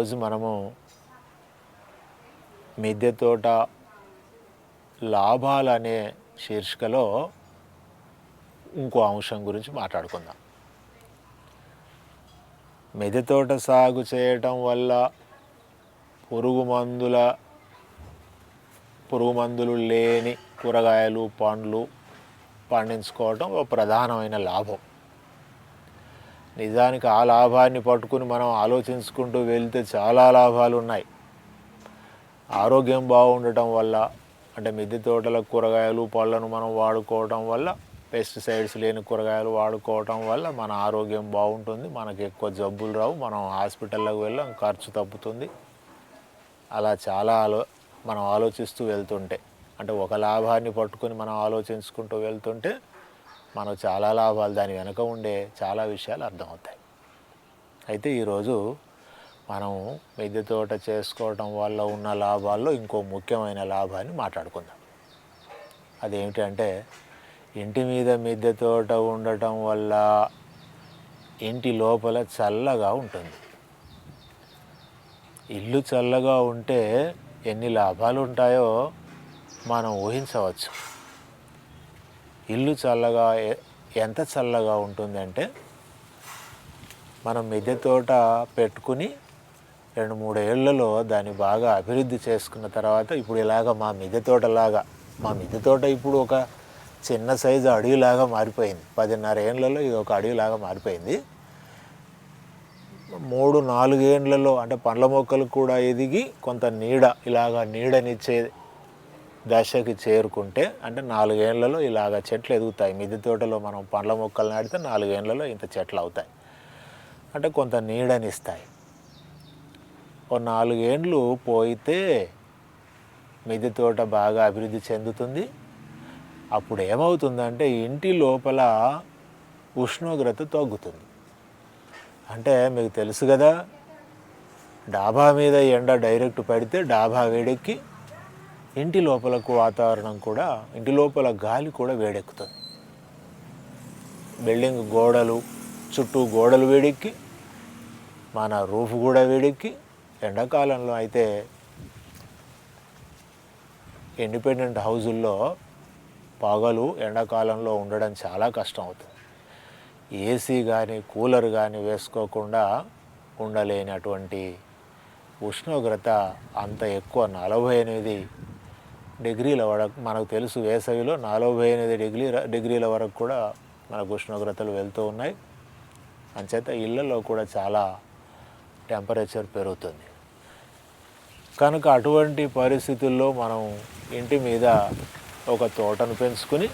ఈరోజు మనము మిద్దె తోట లాభాలు అనే శీర్షికలో ఇంకో అంశం గురించి మాట్లాడుకుందాం. మిద్దె తోట సాగు చేయటం వల్ల పురుగు మందులు లేని కూరగాయలు పండ్లు పండించుకోవటం ఒక ప్రధానమైన లాభం. నిజానికి ఆ లాభాన్ని పట్టుకుని మనం ఆలోచించుకుంటూ వెళ్తే చాలా లాభాలు ఉన్నాయి. ఆరోగ్యం బాగుండటం వల్ల, అంటే మిద్దె తోటల కూరగాయలు పళ్ళను మనం వాడుకోవటం వల్ల, పెస్టిసైడ్స్ లేని కూరగాయలు వాడుకోవటం వల్ల మన ఆరోగ్యం బాగుంటుంది, మనకి ఎక్కువ జబ్బులు రావు, మనం హాస్పిటల్లోకి వెళ్ళాం, ఖర్చు తప్పుతుంది. అలా చాలా మనం ఆలోచిస్తూ వెళ్తుంటే, అంటే ఒక లాభాన్ని పట్టుకుని మనం ఆలోచించుకుంటూ వెళ్తుంటే మనకు చాలా లాభాలు, దాని వెనక ఉండే చాలా విషయాలు అర్థమవుతాయి. అయితే ఈరోజు మనం మిద్దె తోట చేసుకోవటం వల్ల ఉన్న లాభాల్లో ఇంకో ముఖ్యమైన లాభాన్ని మాట్లాడుకుందాం. అదేమిటంటే, ఇంటి మీద మిద్దె తోట ఉండటం వల్ల ఇంటి లోపల చల్లగా ఉంటుంది. ఇల్లు చల్లగా ఉంటే ఎన్ని లాభాలు ఉంటాయో మనం ఊహించవచ్చు. ఇల్లు చల్లగా ఎంత చల్లగా ఉంటుందంటే, మనం మిద్దె తోట పెట్టుకుని 2-3 ఏళ్లలో దాన్ని బాగా అభివృద్ధి చేసుకున్న తర్వాత, ఇప్పుడు ఇలాగ మా మిద్దె తోట ఇప్పుడు ఒక చిన్న సైజు అడవిలాగా మారిపోయింది. 10.5 ఏళ్లలో ఇది ఒక అడవిలాగా మారిపోయింది. 3-4 ఏళ్లలో అంటే పండ్ల మొక్కలు కూడా ఎదిగి కొంత నీడనిచ్చే దశకి చేరుకుంటే, అంటే 4 ఏళ్లలో ఇలాగ చెట్లు ఎదుగుతాయి. మిద్దె తోటలో మనం పండ్ల మొక్కలు నాటితే 4 ఏళ్లలో ఇంత చెట్లు అవుతాయి, అంటే కొంత నీడనిస్తాయి. ఓ 4 ఏళ్ళు పోయితే మిద్దె తోట బాగా అభివృద్ధి చెందుతుంది. అప్పుడు ఏమవుతుందంటే, ఇంటి లోపల ఉష్ణోగ్రత తగ్గుతుంది. అంటే మీకు తెలుసు కదా, డాబా మీద ఎండ డైరెక్ట్ పడితే డాబా వేడెక్కి ఇంటి లోపలకు వాతావరణం కూడా, ఇంటి లోపల గాలి కూడా వేడెక్కుతుంది. బిల్డింగ్ చుట్టూ గోడలు వేడెక్కి మన రూఫ్ కూడా వేడెక్కి, ఎండాకాలంలో అయితే ఇండిపెండెంట్ హౌజుల్లో పగలు ఎండాకాలంలో ఉండడం చాలా కష్టం అవుతుంది. ఏసీ కానీ కూలర్ కానీ వేసుకోకుండా ఉండలేనటువంటి ఉష్ణోగ్రత అంత ఎక్కువ 48 డిగ్రీల వరకు, మనకు తెలుసు వేసవిలో 48 డిగ్రీల వరకు కూడా మనకు ఉష్ణోగ్రతలు వెళ్తూ ఉన్నాయి. అంచేత ఇళ్లలో కూడా చాలా టెంపరేచర్ పెరుగుతుంది. కనుక అటువంటి పరిస్థితుల్లో మనం ఇంటి మీద ఒక తోటను పెంచుకుని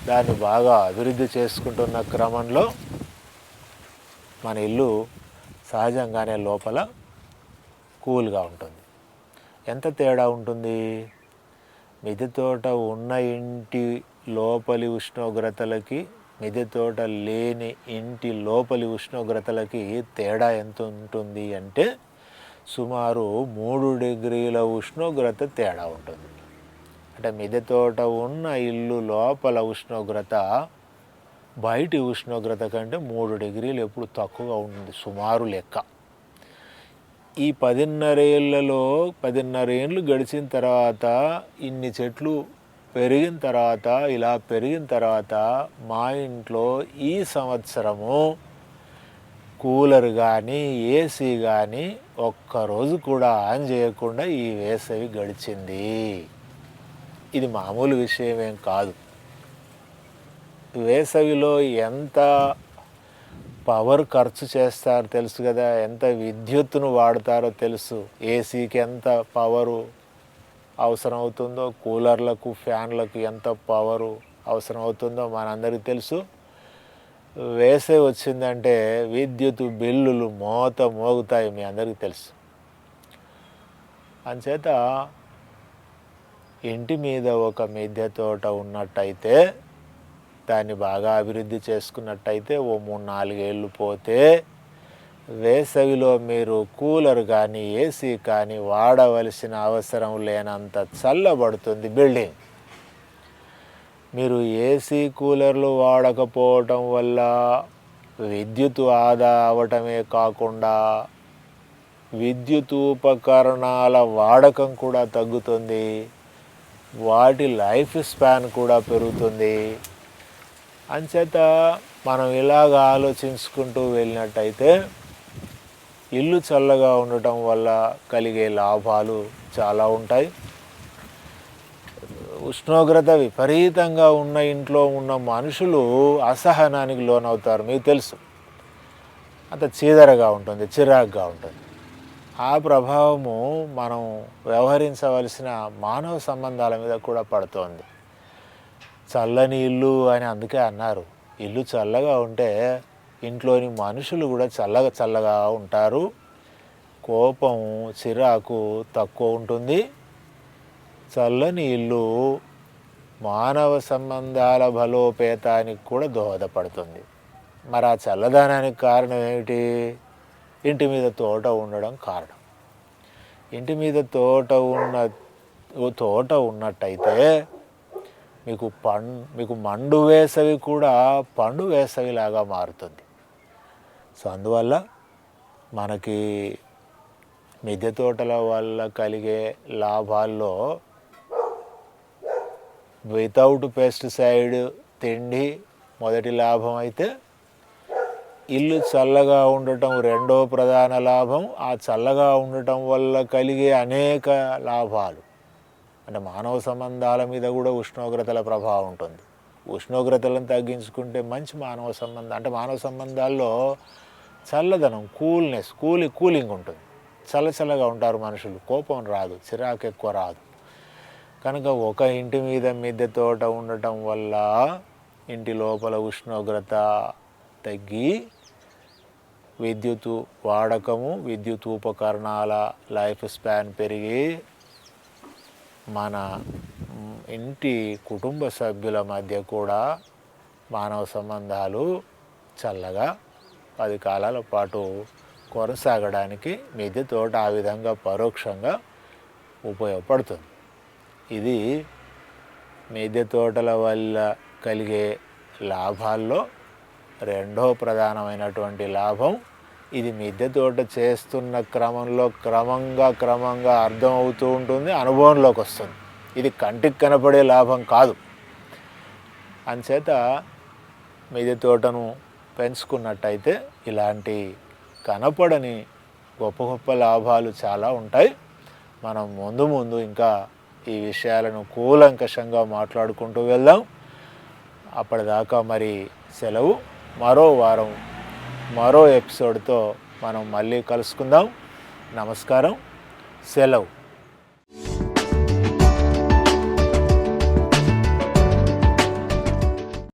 దాన్ని బాగా అభివృద్ధి చేసుకుంటున్న క్రమంలో మన ఇల్లు సహజంగానే లోపల కూల్గా ఉంటుంది. ఎంత తేడా ఉంటుంది? మిద్దె తోట ఉన్న ఇంటి లోపలి ఉష్ణోగ్రతలకి, మిద్దె తోట లేని ఇంటి లోపలి ఉష్ణోగ్రతలకి తేడా ఎంత ఉంటుంది అంటే, సుమారు 3 డిగ్రీల ఉష్ణోగ్రత తేడా ఉంటుంది. అంటే మిద్దె తోట ఉన్న ఇల్లు లోపల ఉష్ణోగ్రత బయటి ఉష్ణోగ్రత కంటే 3 డిగ్రీలు ఎప్పుడు తక్కువగా ఉంటుంది సుమారు లెక్క. ఈ 10.5 ఏళ్ళు గడిచిన తర్వాత, ఇన్ని చెట్లు పెరిగిన తర్వాత మా ఇంట్లో ఈ సంవత్సరము కూలర్ కానీ ఏసీ కానీ ఒక్కరోజు కూడా ఆన్ చేయకుండా ఈ వేసవి గడిచింది. ఇది మామూలు విషయం ఏం కాదు. వేసవిలో ఎంత పవర్ ఖర్చు చేస్తారో తెలుసు కదా, ఎంత విద్యుత్తును వాడతారో తెలుసు. ఏసీకి ఎంత పవరు అవసరం అవుతుందో, కూలర్లకు ఫ్యాన్లకు ఎంత పవరు అవసరం అవుతుందో మనందరికీ తెలుసు. వేసవి వచ్చిందంటే విద్యుత్ బిల్లులు మోగుతాయి, మీ అందరికీ తెలుసు. అంచేత ఇంటి మీద ఒక మిద్దె తోట ఉన్నట్టయితే, దాన్ని బాగా అభివృద్ధి చేసుకున్నట్టయితే, ఓ 3-4 ఏళ్ళు పోతే వేసవిలో మీరు కూలర్ కానీ ఏసీ కానీ వాడవలసిన అవసరం లేనంత చల్లబడుతుంది బిల్డింగ్. మీరు ఏసీ కూలర్లు వాడకపోవటం వల్ల విద్యుత్ ఆదా అవ్వటమే కాకుండా విద్యుత్ ఉపకరణాల వాడకం కూడా తగ్గుతుంది, వాటి లైఫ్ స్పాన్ కూడా పెరుగుతుంది. అంచేత మనం ఇలాగ ఆలోచించుకుంటూ వెళ్ళినట్టయితే ఇల్లు చల్లగా ఉండటం వల్ల కలిగే లాభాలు చాలా ఉంటాయి. ఉష్ణోగ్రత విపరీతంగా ఉన్న ఇంట్లో ఉన్న మనుషులు అసహనానికి లోనవుతారు. మీకు తెలుసు, అంత చీదరగా ఉంటుంది, చిరాకుగా ఉంటుంది. ఆ ప్రభావము మనం వ్యవహరించవలసిన మానవ సంబంధాల మీద కూడా పడుతోంది. చల్లని ఇల్లు అని అందుకే అన్నారు. ఇల్లు చల్లగా ఉంటే ఇంట్లోని మనుషులు కూడా చల్లగా ఉంటారు. కోపం, చిరాకు తక్కువ ఉంటుంది. చల్లని ఇల్లు మానవ సంబంధాల బలోపేతానికి కూడా దోహదపడుతుంది. మరి ఆ చల్లదనానికి కారణం ఏమిటి? ఇంటి మీద తోట ఉండడం కారణం. ఇంటి మీద తోట ఉన్నట్టయితే మీకు మండు వేసవి కూడా పండు వేసవిలాగా మారుతుంది. సో అందువల్ల మనకి మిద్దె తోటల వల్ల కలిగే లాభాల్లో వితౌట్ పెస్టిసైడ్ తిండి మొదటి లాభం అయితే, ఇల్లు చల్లగా ఉండటం రెండో ప్రధాన లాభం. ఆ చల్లగా ఉండటం వల్ల కలిగే అనేక లాభాలు అంటే మానవ సంబంధాల మీద కూడా ఉష్ణోగ్రతల ప్రభావం ఉంటుంది. ఉష్ణోగ్రతలను తగ్గించుకుంటే మంచి మానవ సంబంధం, అంటే మానవ సంబంధాల్లో చల్లదనం, కూలింగ్ ఉంటుంది. చల్లగా ఉంటారు మనుషులు, కోపం రాదు, చిరాకు ఎక్కువ రాదు. కనుక ఒక ఇంటి మీద మిద్దె తోట ఉండటం వల్ల ఇంటి లోపల ఉష్ణోగ్రత తగ్గి విద్యుత్ వాడకము, విద్యుత్ ఉపకరణాల లైఫ్ స్పాన్ పెరిగి మన ఇంటి కుటుంబ సభ్యుల మధ్య కూడా మానవ సంబంధాలు చల్లగా 10 కాలాల పాటు కొనసాగడానికి మిద్దె తోట ఆ విధంగా పరోక్షంగా ఉపయోగపడుతుంది. ఇది మిద్దె తోటల వల్ల కలిగే లాభాల్లో రెండో ప్రధానమైనటువంటి లాభం. ఇది మిద్దె తోట చేస్తున్న క్రమంలో క్రమంగా అర్థమవుతూ ఉంటుంది, అనుభవంలోకి వస్తుంది. ఇది కంటికి కనపడే లాభం కాదు. అంచేత మిద్దె తోటను పెంచుకున్నట్టయితే ఇలాంటి కనపడని గొప్ప లాభాలు చాలా ఉంటాయి. మనం ముందు ఇంకా ఈ విషయాలను కూలంకషంగా మాట్లాడుకుంటూ వెళ్దాం. అప్పటిదాకా మరి సెలవు. మరో వారం మరో ఎపిసోడ్తో మనం మళ్ళీ కలుసుకుందాం. నమస్కారం, సెలవు.